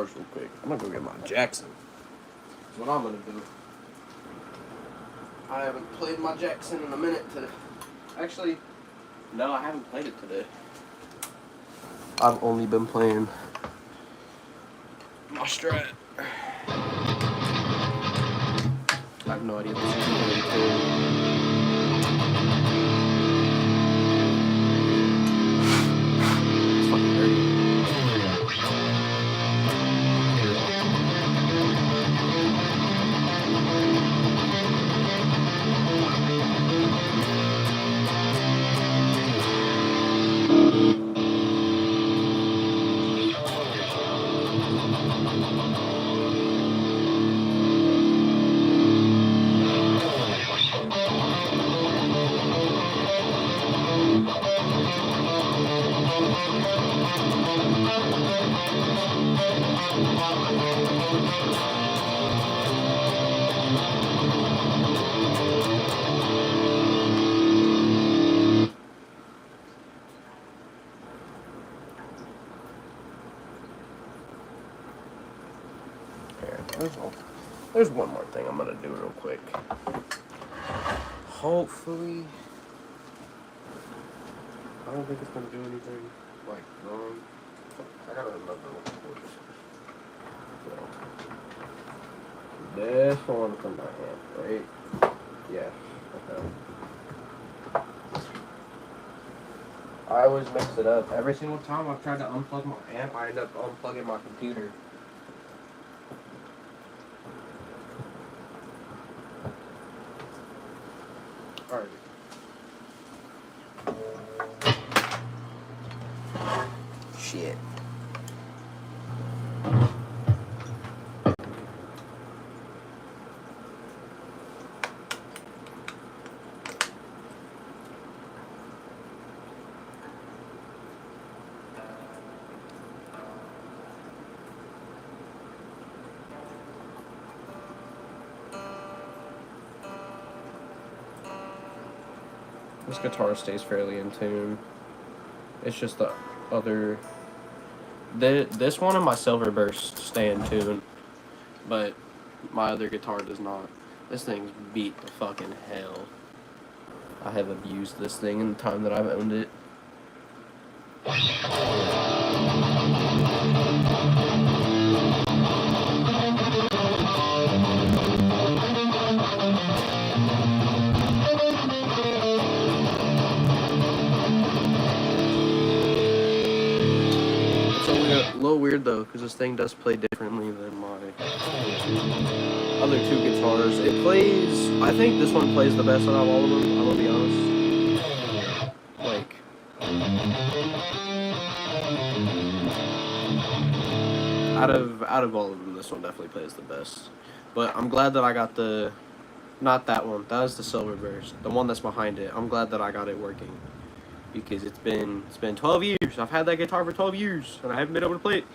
guitars real quick. I'm gonna go get my Jackson. That's what I'm gonna do. I haven't played my Jackson in a minute today. Actually, no, I haven't played it today. I've only been playing my Strat. I have no idea what this is doing. It's fucking dirty. There's one more thing I'm gonna do real quick. Hopefully, I don't think it's gonna do anything like wrong. I got another one. This one from my hand, right? Yeah. Okay. I always mix it up. Every single time I've tried to unplug my amp, I end up unplugging my computer. Alright. Shit. This guitar stays fairly in tune. It's just the other... This one and my Silver Burst stay in tune, but my other guitar does not. This thing's beat to fucking hell. I have abused this thing in the time that I've owned it. A little weird though, because this thing does play differently than my other two guitars. It plays, I think this one plays the best out of all of them, I'm gonna be honest. Like, out of all of them, this one definitely plays the best. But I'm glad that I got the, not that one, that is the Silver Burst, the one that's behind it. I'm glad that I got it working. Because it's been 12 years. I've had that guitar for 12 years, and I haven't been able to play it.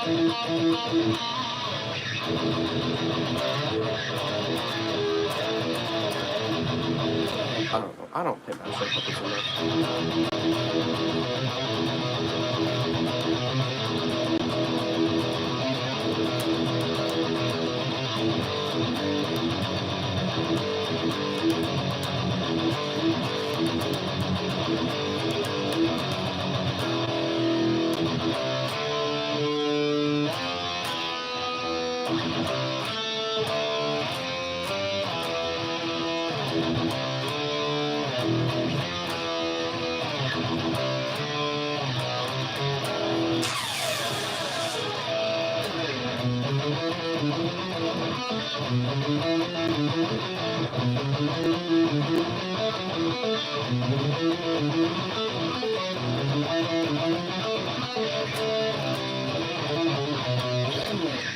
I don't know. I don't hit myself up enough.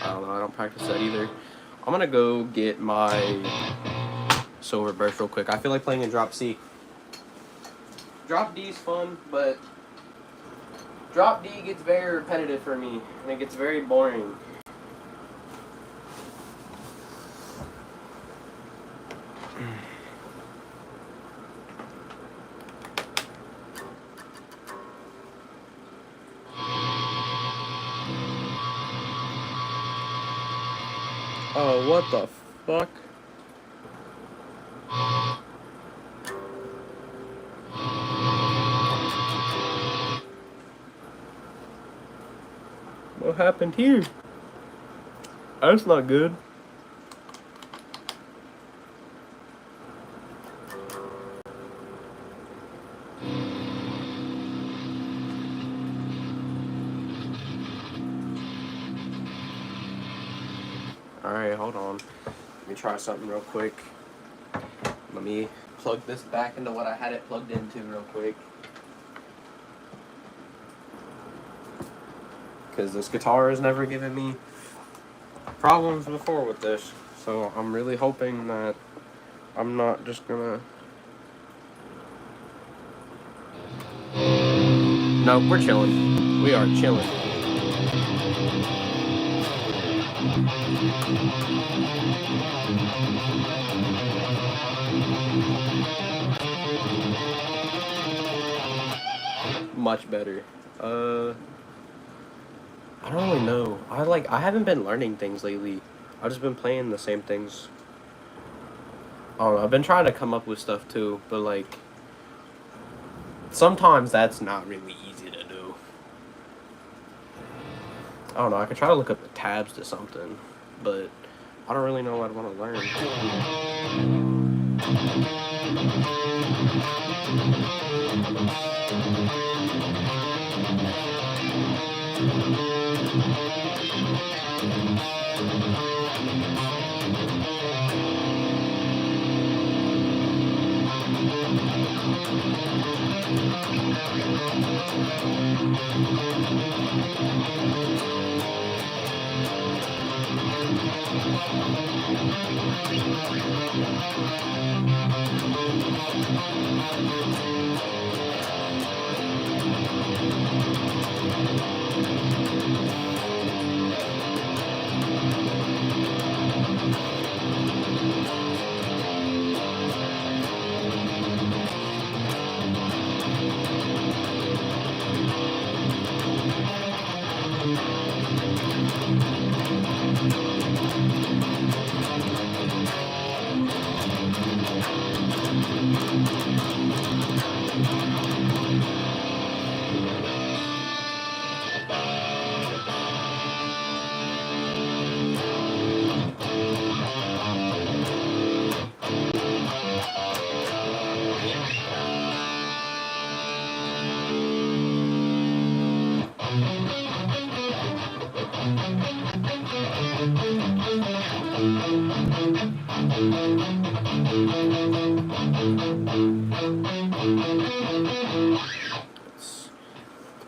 I don't know. I don't practice that either. I'm gonna go get my silver burst real quick. I feel like playing in drop C. Drop D is fun, but drop D gets very repetitive for me, and it gets very boring. Oh, what the fuck? What happened here? That's not good. Alright, hold on. Let me try something real quick. Let me plug this back into what I had it plugged into real quick. Because this guitar has never given me problems before with this. So I'm really hoping that I'm not just gonna... No, we're chilling. We are chilling. Much better. I don't really know. I haven't been learning things lately. I've just been playing the same things. I don't know. I've been trying to come up with stuff too, but like sometimes that's not really easy to do. I don't know. I could try to look up the tabs to something, but I don't really know what I want to learn.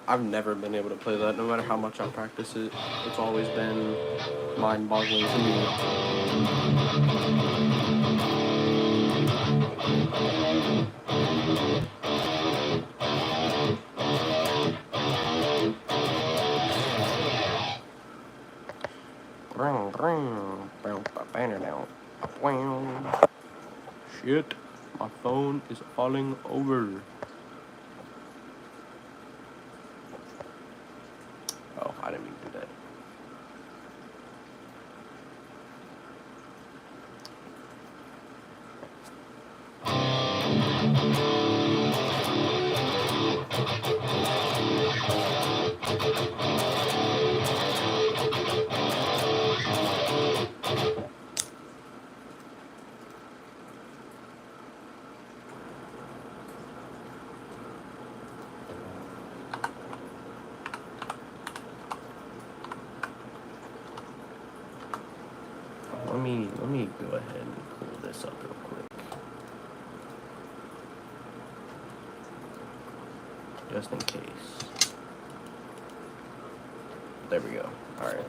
I've never been able to play that, no matter how much I practice it. It's always been mind-boggling to me. shit. My phone is falling over. Oh, I didn't mean to do that. Let me go ahead and pull this up real quick. Just in case. There we go. Alright.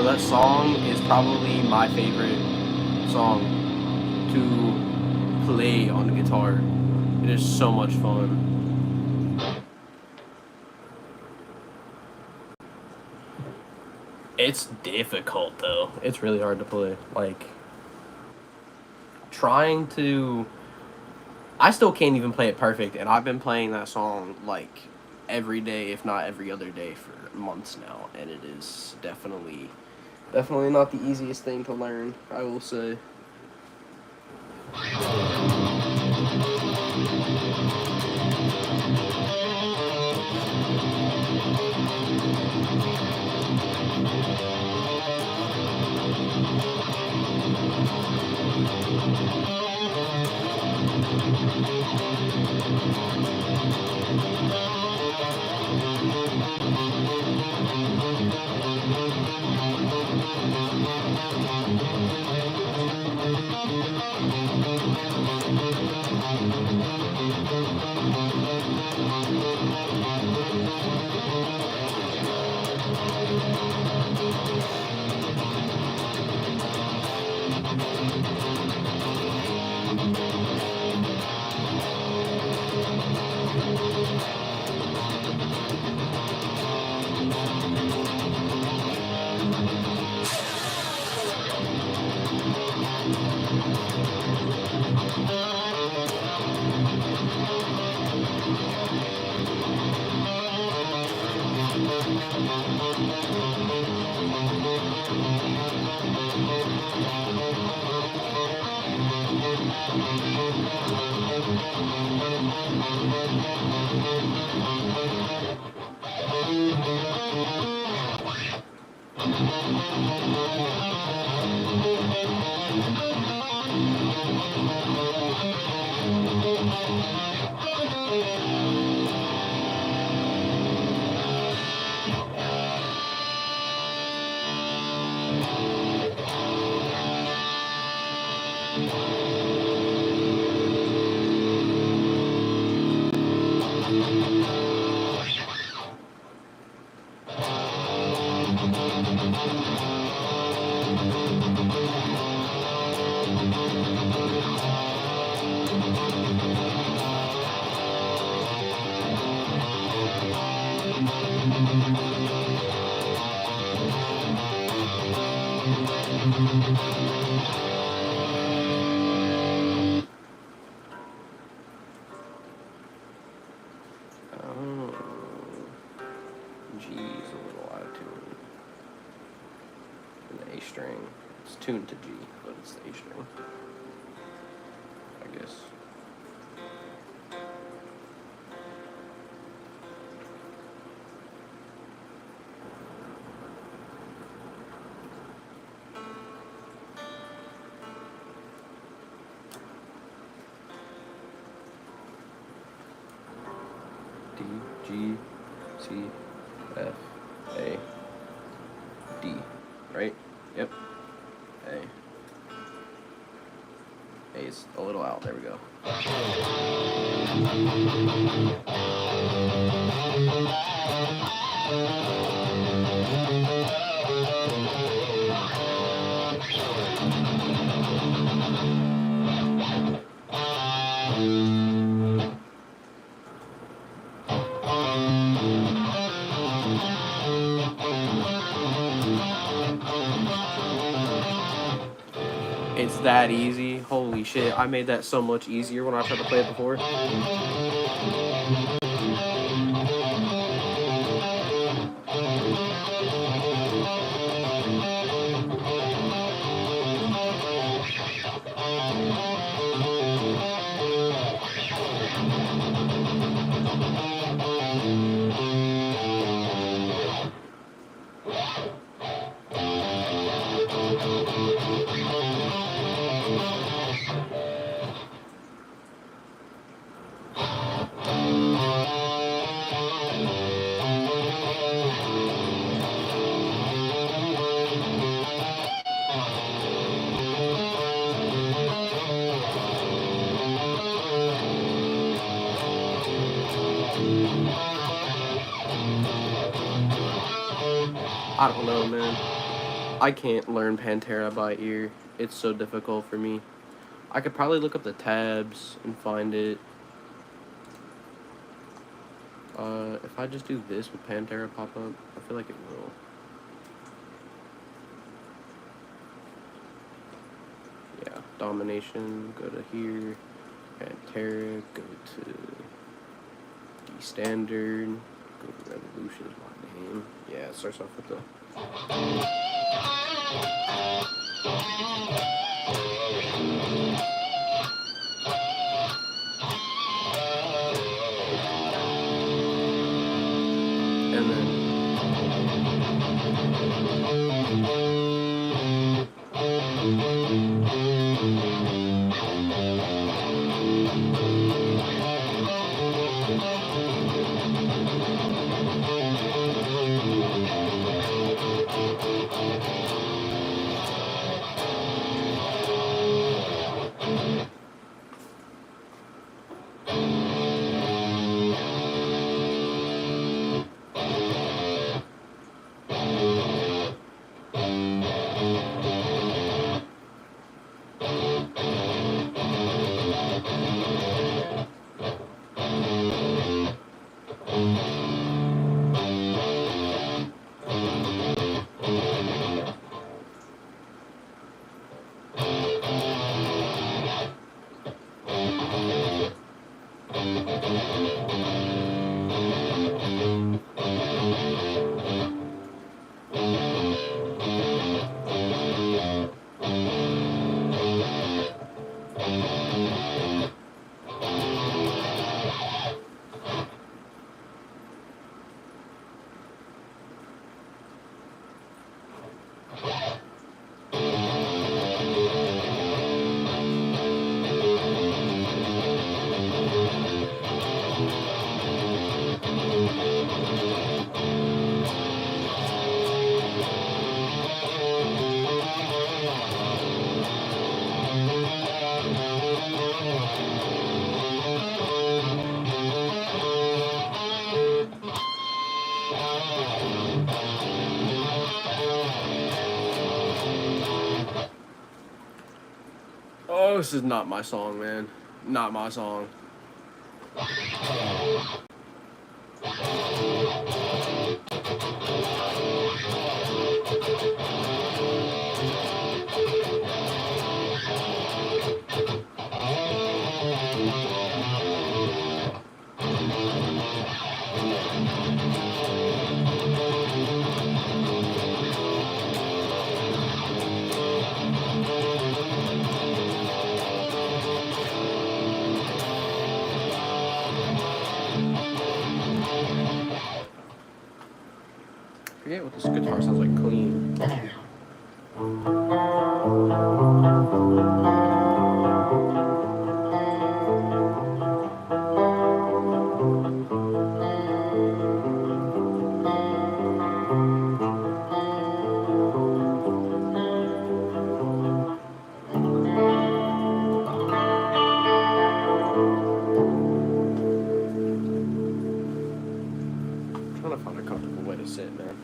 That song is probably my favorite song to play on the guitar. It is so much fun. It's difficult though. It's really hard to play. Like, trying to... I still can't even play it perfect, and I've been playing that song like every day, if not every other day, for months now, and it is definitely not the easiest thing to learn, I will say. G's a little out of tune. And the A string. It's tuned to G, but it's the A string. I guess. D, G, C, F, A, D, right? Yep. A. A's a little out. There we go. It's that easy. Holy shit. I made that so much easier when I tried to play it before. I don't know, man. I can't learn Pantera by ear. It's so difficult for me. I could probably look up the tabs and find it. If I just do this, will Pantera pop up? I feel like it will. Yeah, Domination, go to here. Pantera, go to D Standard, go to Revolution is my name. Yeah, it starts off with the... And then... Oh, this is not my song, man. Not my song. I forget what this guitar sounds like clean. I'm trying to find a comfortable way to sit, man.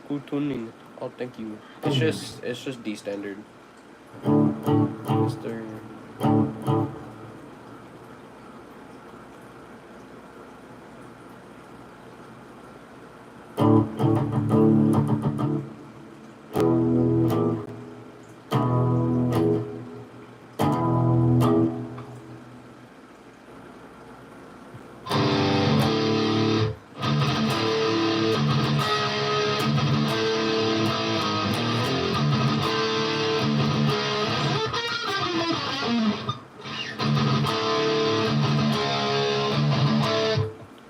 Good tuning. Oh, thank you. It's just D standard. Mr.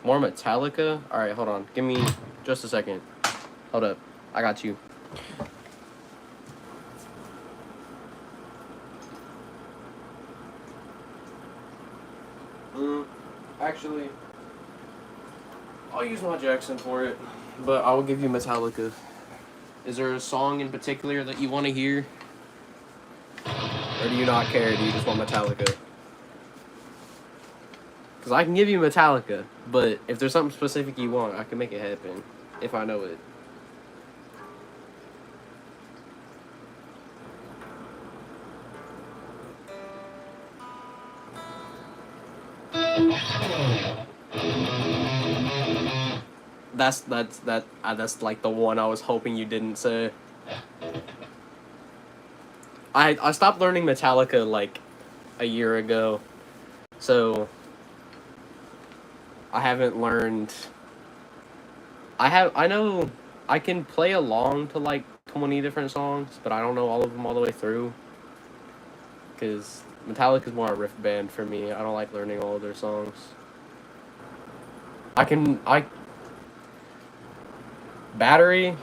More Metallica? Alright, hold on. Give me just a second. Hold up. I got you. Actually, I'll use my Jackson for it, but I will give you Metallica. Is there a song in particular that you want to hear? Or do you not care? Do you just want Metallica? Because I can give you Metallica, but if there's something specific you want, I can make it happen. If I know it. That's like the one I was hoping you didn't say. I stopped learning Metallica like a year ago, so I haven't learned. I know I can play along to like 20 different songs, but I don't know all of them all the way through. Because Metallica's more a riff band for me. I don't like learning all of their songs. Battery.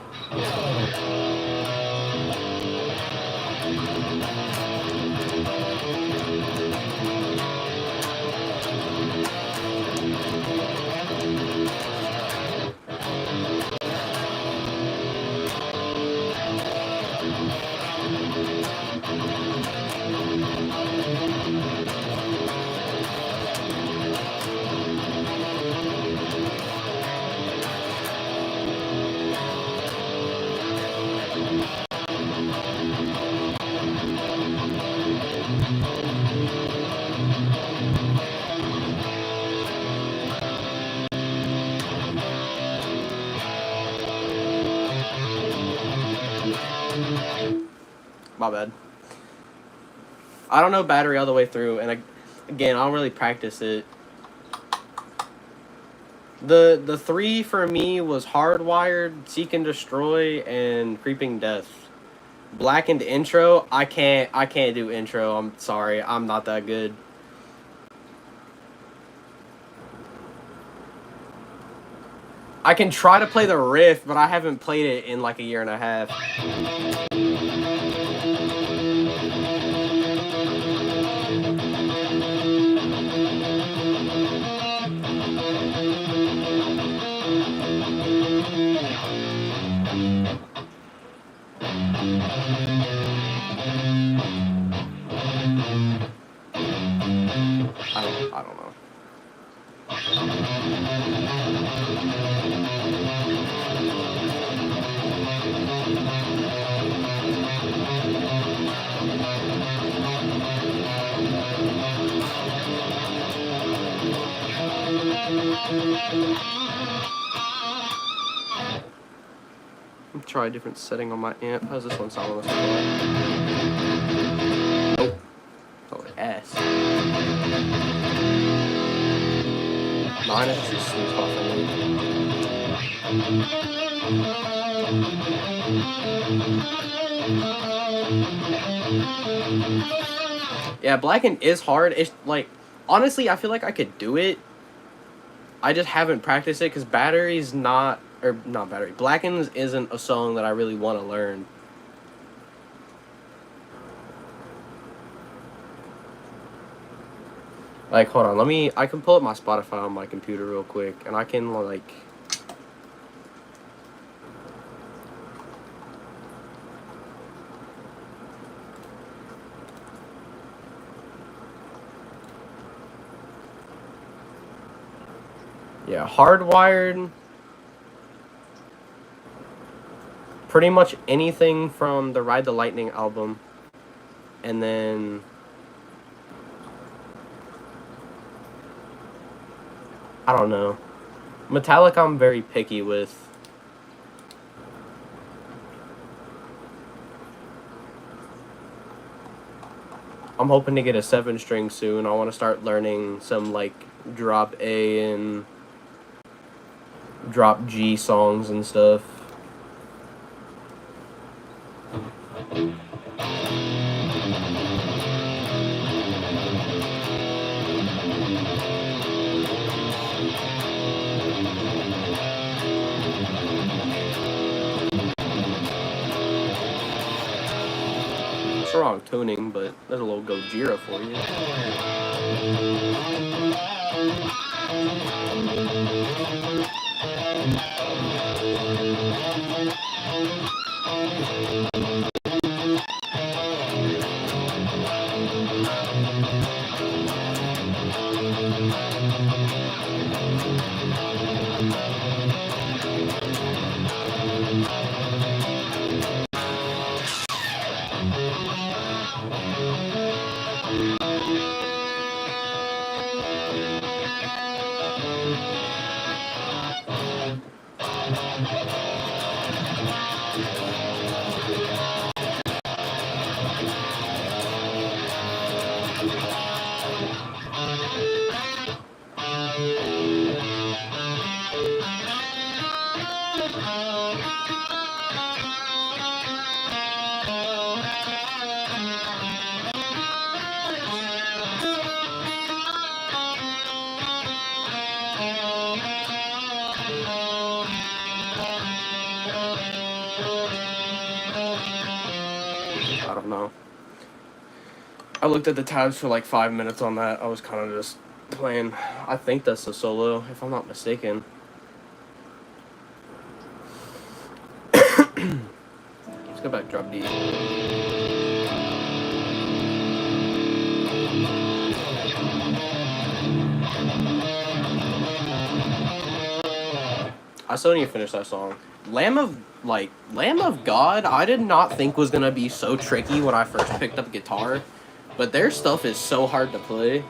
My bad. I don't know battery all the way through, and again, I don't really practice it. The three for me was Hardwired, Seek and Destroy, and Creeping Death. Blackened intro, I can't do intro. I'm sorry, I'm not that good. I can try to play the riff, but I haven't played it in like a year and a half. I don't know. Try a different setting on my amp. How's this one sound on this one? Nope. Oh, S. Mine is just sweet spot for me. Yeah, Blacken is hard. It's like, honestly, I feel like I could do it. I just haven't practiced it because Battery's not, or not Battery. Blackens isn't a song that I really want to learn. Like, hold on, I can pull up my Spotify on my computer real quick, and I can, like... Yeah, Hardwired... Pretty much anything from the Ride the Lightning album, and then... I don't know. Metallica I'm very picky with. I'm hoping to get a 7-string soon. I want to start learning some like drop A and drop G songs and stuff. Wrong tuning, but there's a little Gojira for you. I don't know. I looked at the tabs for like 5 minutes on that. I was kind of just playing. I think that's a solo, if I'm not mistaken. Let's go back, drop D. I still need to finish that song. Lamb of God, I did not think was gonna be so tricky when I first picked up guitar, but their stuff is so hard to play.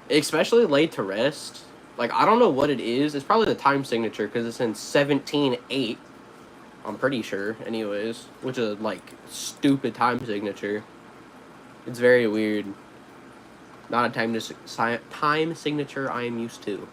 Especially Laid to Rest. Like, I don't know what it is. It's probably the time signature because it's in 17/8. I'm pretty sure, anyways. Which is, like, stupid time signature. It's very weird. Not a time signature I am used to.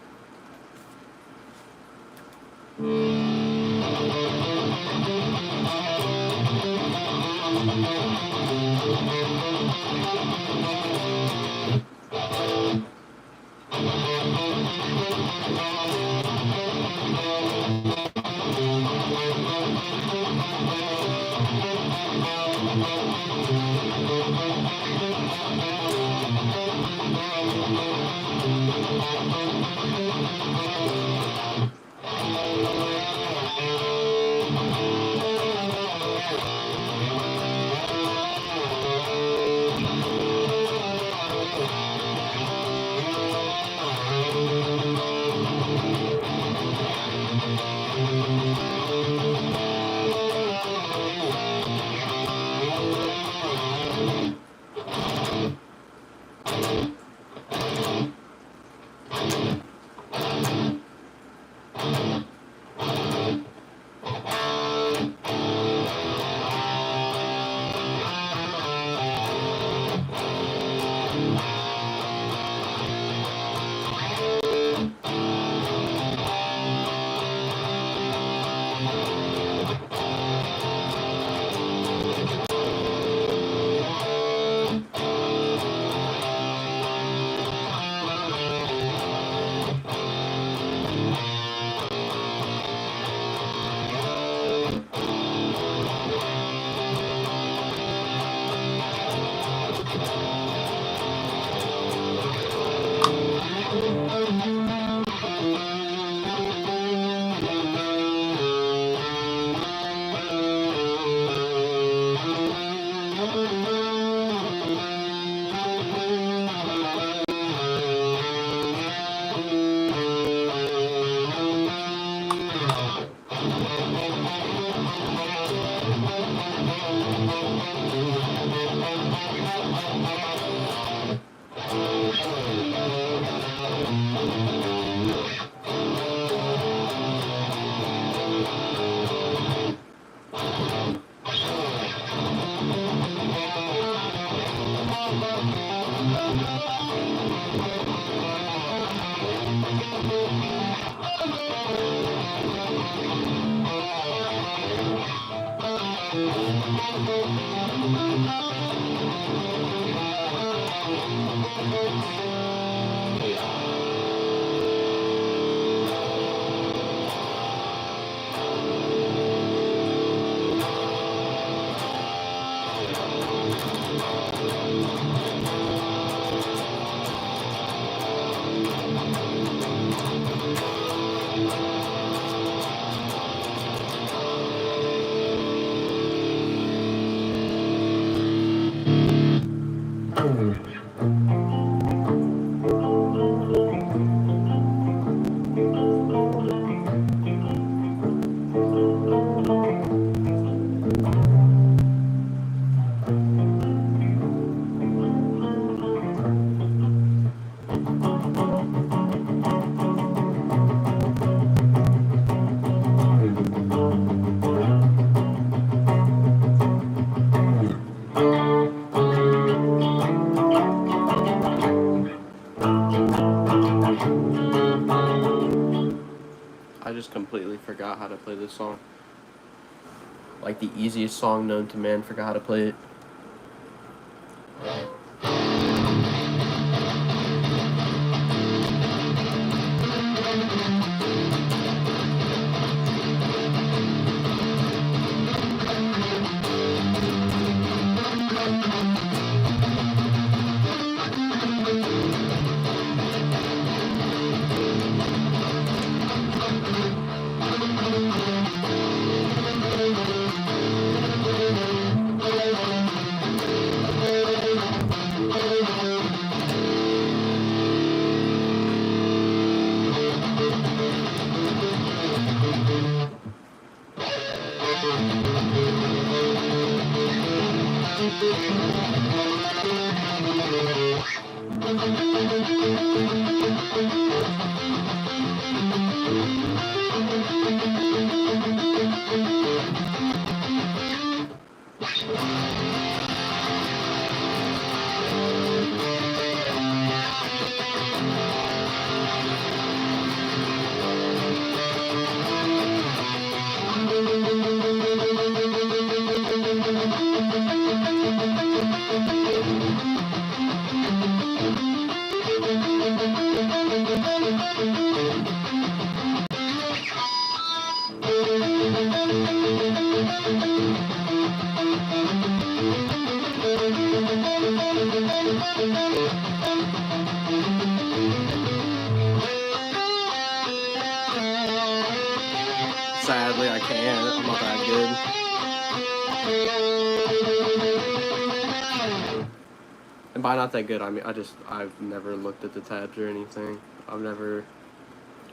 I just completely forgot how to play this song. Like the easiest song known to man, forgot how to play it. Sadly, I can't. I'm not that good. And by not that good, I mean I've never looked at the tabs or anything. I've never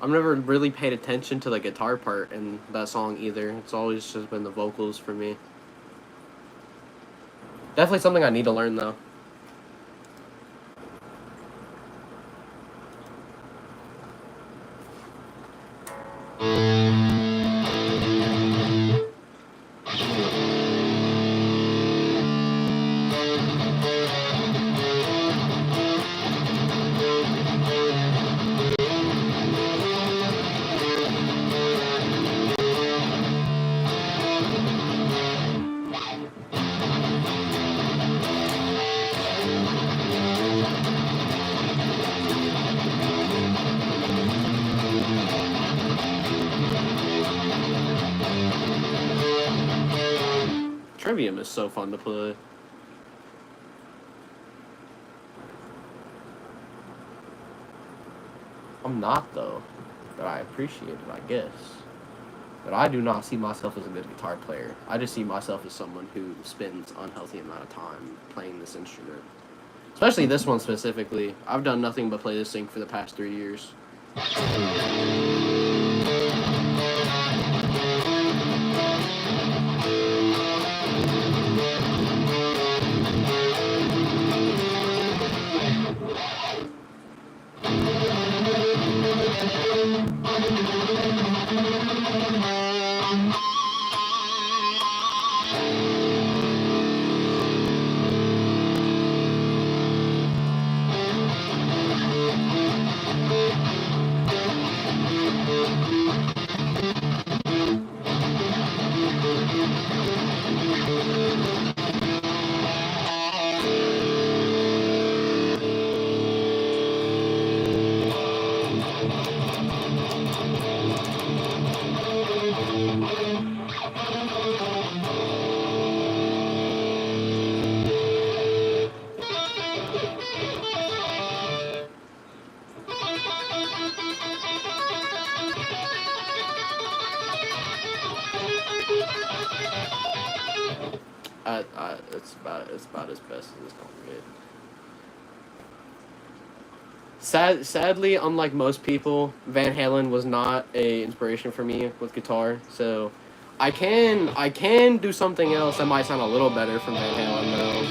really paid attention to the guitar part in that song either. It's always just been the vocals for me. Definitely something I need to learn though. Trivium is so fun to play. I'm not though, but I appreciate it, I guess. But I do not see myself as a good guitar player. I just see myself as someone who spends unhealthy amount of time playing this instrument. Especially this one specifically. I've done nothing but play this thing for the past 3 years. It's about as best as it's gonna get. Sadly, unlike most people, Van Halen was not a inspiration for me with guitar. So, I can do something else that might sound a little better from Van Halen though.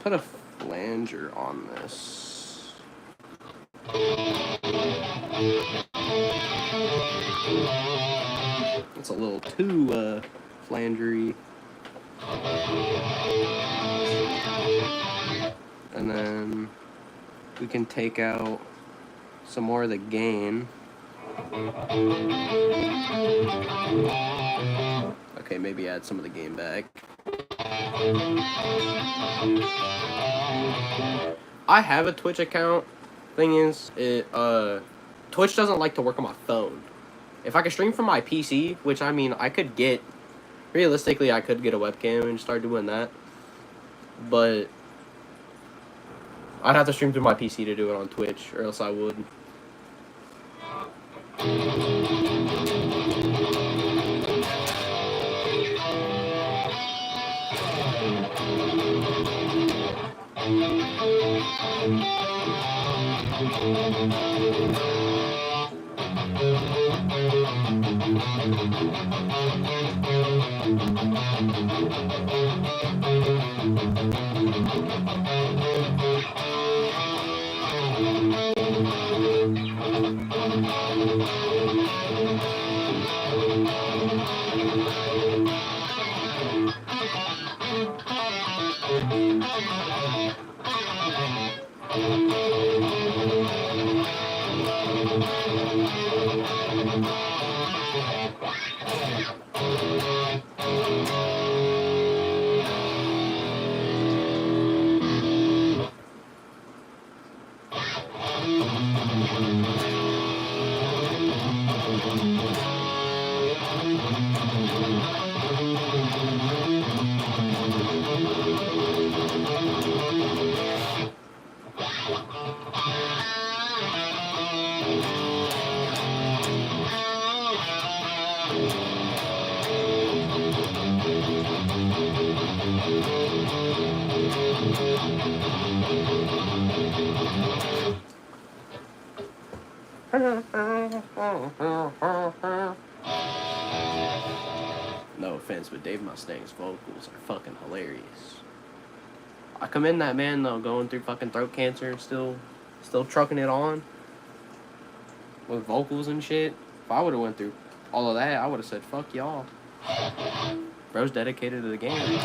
put a flanger on this. It's a little too flangery. And then we can take out some more of the gain. Okay, maybe add some of the gain back. I have a Twitch account. Thing is, Twitch doesn't like to work on my phone. If I could stream from my PC, which I mean, I could get, realistically, I could get a webcam and start doing that. But I'd have to stream through my PC to do it on Twitch, or else I would. No offense, but Dave Mustang's vocals are fucking hilarious. I commend that man though, going through fucking throat cancer, still trucking it on with vocals and shit. If I would have went through all of that, I would have said fuck y'all. Bro's dedicated to the game.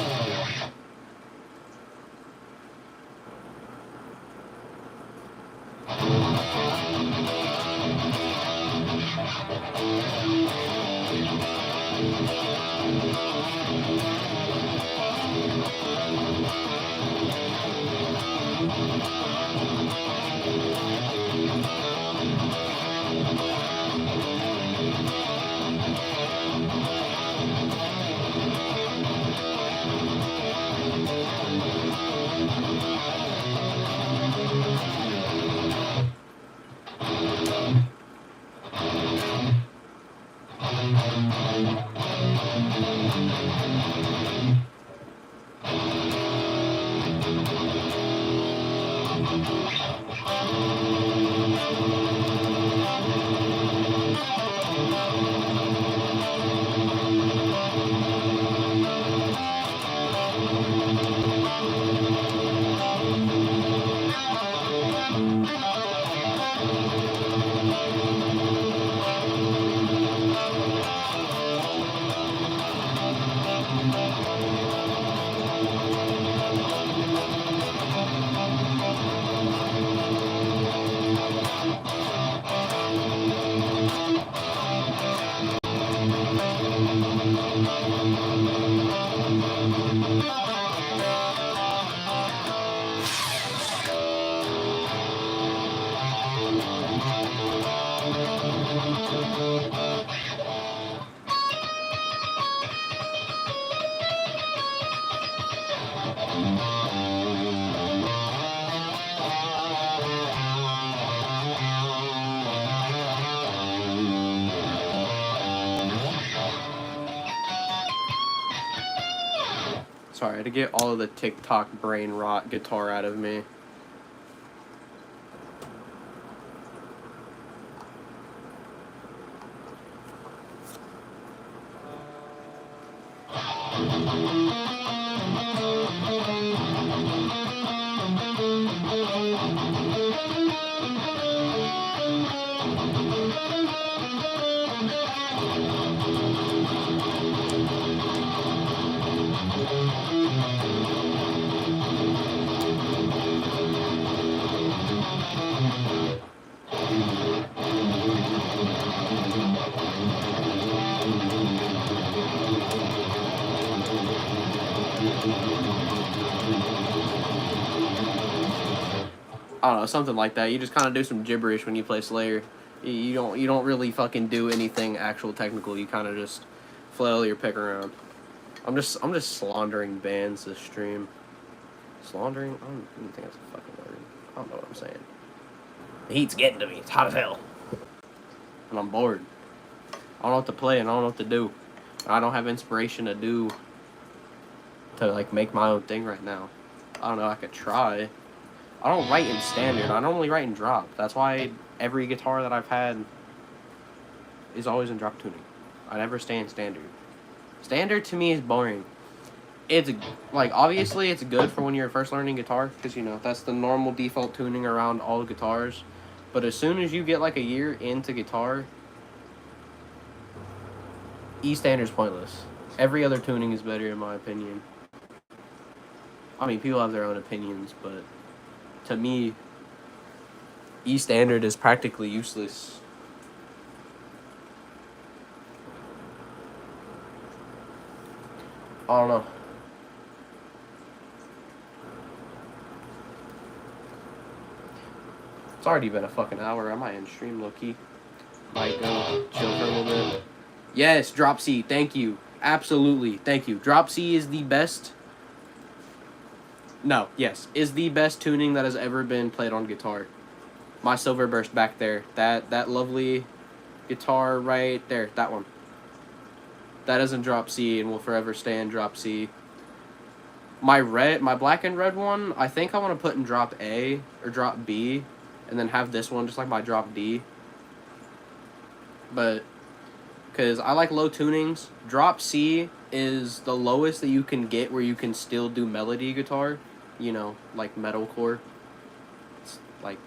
Sorry, to get all of the TikTok brain rot guitar out of me. I don't know, something like that. You just kind of do some gibberish when you play Slayer. You don't really fucking do anything actual technical. You kind of just flail your pick around. I'm just slandering bands this stream. Slandering? I don't even think that's a fucking word. I don't know what I'm saying. The heat's getting to me. It's hot as hell. And I'm bored. I don't know what to play and I don't know what to do. I don't have inspiration to like make my own thing right now. I don't know, I could try. I don't write in standard. I normally write in drop. That's why every guitar that I've had is always in drop tuning. I never stay in standard. Standard to me is boring. It's like, obviously it's good for when you're first learning guitar because, you know, that's the normal default tuning around all guitars. But as soon as you get like a year into guitar, E standard's pointless. Every other tuning is better in my opinion. I mean, people have their own opinions, but to me, E standard is practically useless. I don't know. It's already been a fucking hour. I might end stream low-key. Might go chill for a little bit. Yes, drop C. Thank you. Absolutely. Thank you. Drop C is the best. No, yes. Is the best tuning that has ever been played on guitar. My Silver Burst back there. That lovely guitar right there. That one. That is in drop C and will forever stay in drop C. My black and red one, I think I want to put in drop A or drop B. And then have this one just like my drop D. But, because I like low tunings. Drop C is the lowest that you can get where you can still do melody guitar. You know, like metalcore. It's like...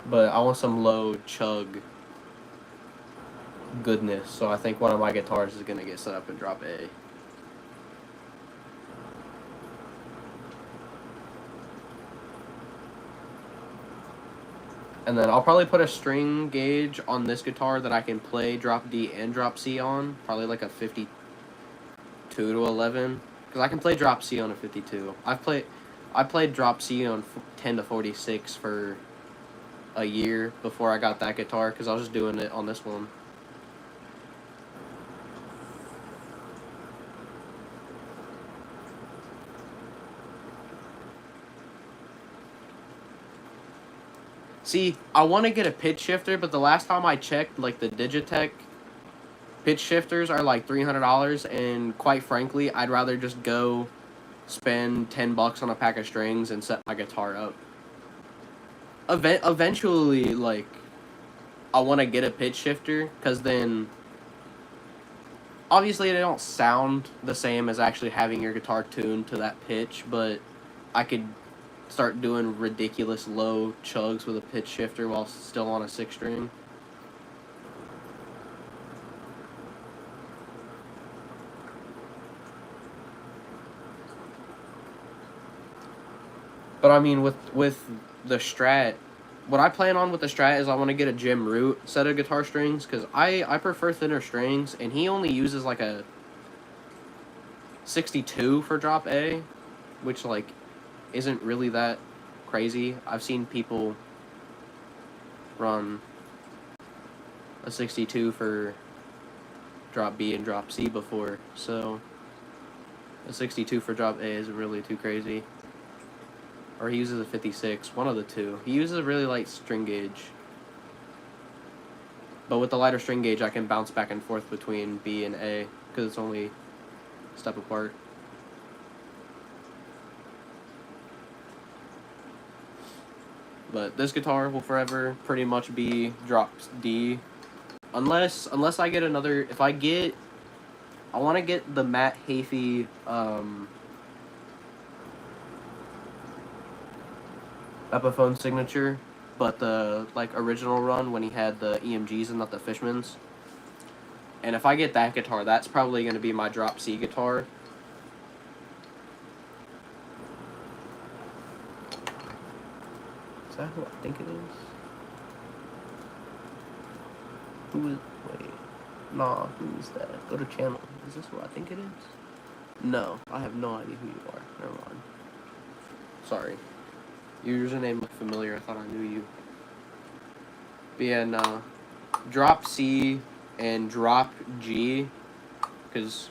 But I want some low chug goodness. So I think one of my guitars is going to get set up in drop A. And then I'll probably put a string gauge on this guitar that I can play drop D and drop C on. Probably like a 52 to 11. Because I can play drop C on a 52. I played drop C on 10 to 46 for a year before I got that guitar. Because I was just doing it on this one. See, I want to get a pitch shifter, but the last time I checked, like the Digitech pitch shifters are like $300, and quite frankly, I'd rather just go spend $10 on a pack of strings and set my guitar up. Eventually, like, I want to get a pitch shifter, because then, obviously they don't sound the same as actually having your guitar tuned to that pitch, but I could start doing ridiculous low chugs with a pitch shifter while still on a 6-string. But I mean, with the Strat, what I plan on with the Strat is I want to get a Jim Root set of guitar strings, because I prefer thinner strings, and he only uses like a 62 for drop A, which like isn't really that crazy. I've seen people run a 62 for drop B and drop C before, so a 62 for drop A isn't really too crazy. Or he uses a 56, one of the two. He uses a really light string gauge. But with the lighter string gauge, I can bounce back and forth between B and A, because it's only a step apart. But this guitar will forever pretty much be drop D. Unless I get another... If I get... I want to get the Matt Hafey... Epiphone signature, but the like original run when he had the EMGs and not the Fishmans. And if I get that guitar, that's probably going to be my drop C guitar. Is that who I think it is? Who is... Wait. Nah, who is that? Go to channel. Is this who I think it is? No, I have no idea who you are. Never mind. Sorry. Your username looked familiar. I thought I knew you. But yeah, no. Drop C and drop G, because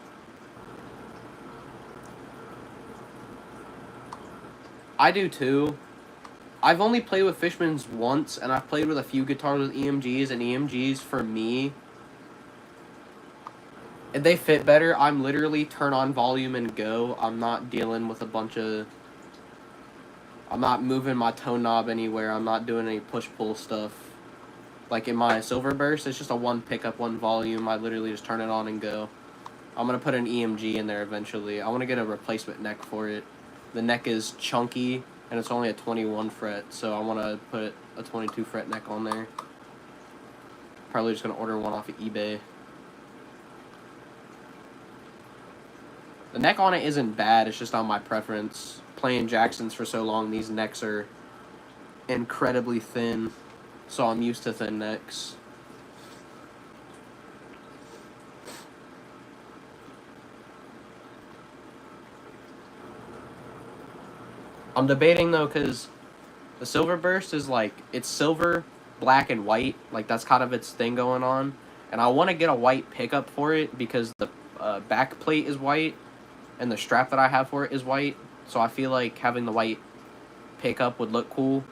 I do too. I've only played with Fishman's once, and I've played with a few guitars with EMGs, and EMGs, for me, they fit better. I'm literally turn on volume and go. I'm not dealing with a bunch of... I'm not moving my tone knob anywhere. I'm not doing any push-pull stuff. Like in my Silver Burst, it's just a one pickup, one volume. I literally just turn it on and go. I'm going to put an EMG in there eventually. I want to get a replacement neck for it. The neck is chunky, and it's only a 21 fret, so I want to put a 22 fret neck on there. Probably just going to order one off of eBay. The neck on it isn't bad, it's just on my preference. Playing Jacksons for so long, these necks are incredibly thin, so I'm used to thin necks. I'm debating though, because the Silver Burst is like, it's silver, black, and white. Like, that's kind of its thing going on. And I want to get a white pickup for it because the back plate is white and the strap that I have for it is white. So I feel like having the white pickup would look cool.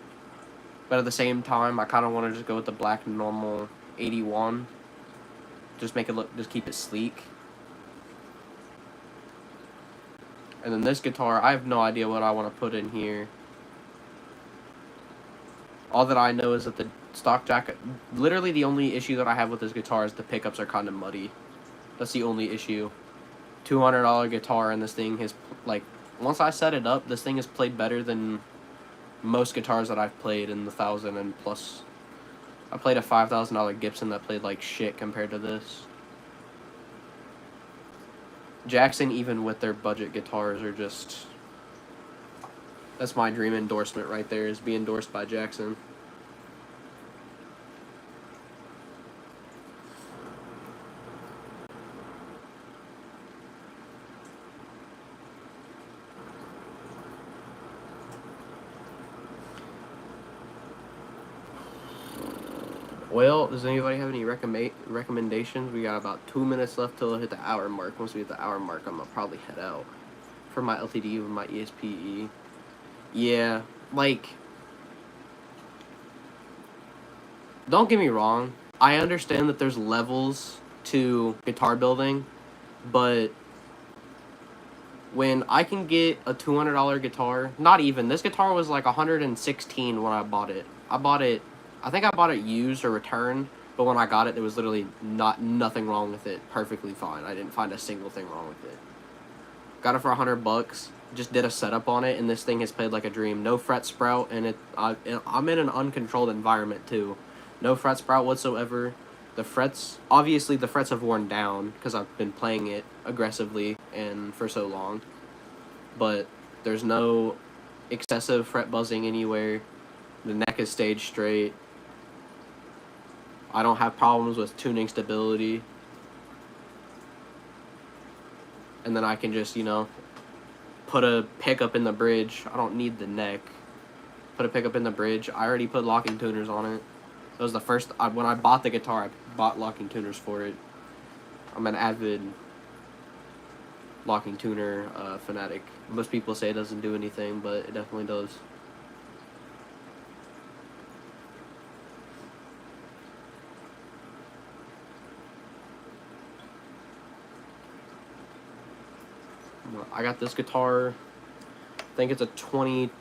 But at the same time, I kind of want to just go with the black normal 81. Just make it look, just keep it sleek. And then this guitar, I have no idea what I want to put in here. All that I know is that the stock jacket... Literally the only issue that I have with this guitar is the pickups are kind of muddy. That's the only issue. $200 guitar, and this thing has... Like, once I set it up, this thing has played better than most guitars that I've played in the 1,000 and plus. I played a $5,000 Gibson that played like shit compared to this. Jackson, even with their budget guitars, are just... That's my dream endorsement right there, is be endorsed by Jackson. Well, does anybody have any recommendations? We got about 2 minutes left till I hit the hour mark. Once we hit the hour mark, I'm going to probably head out for my LTD with my ESPE. Yeah, like, don't get me wrong. I understand that there's levels to guitar building, but when I can get a $200 guitar, not even, this guitar was like $116 when I bought it. I think I bought it used or returned, but when I got it, there was literally nothing wrong with it. Perfectly fine. I didn't find a single thing wrong with it. Got it for $100. Just did a setup on it, and this thing has played like a dream. No fret sprout, and I'm in an uncontrolled environment too. No fret sprout whatsoever. The frets, obviously the frets have worn down because I've been playing it aggressively and for so long. But there's no excessive fret buzzing anywhere. The neck is stayed straight. I don't have problems with tuning stability. And then I can just, you know, put a pickup in the bridge. I don't need the neck. Put a pickup in the bridge. I already put locking tuners on it. That was the first... when I bought the guitar, I bought locking tuners for it. I'm an avid locking tuner fanatic. Most people say it doesn't do anything, but it definitely does. I got this guitar. I think it's a 20...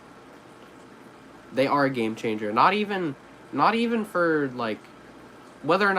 They are a game changer. Not even for, like, whether or not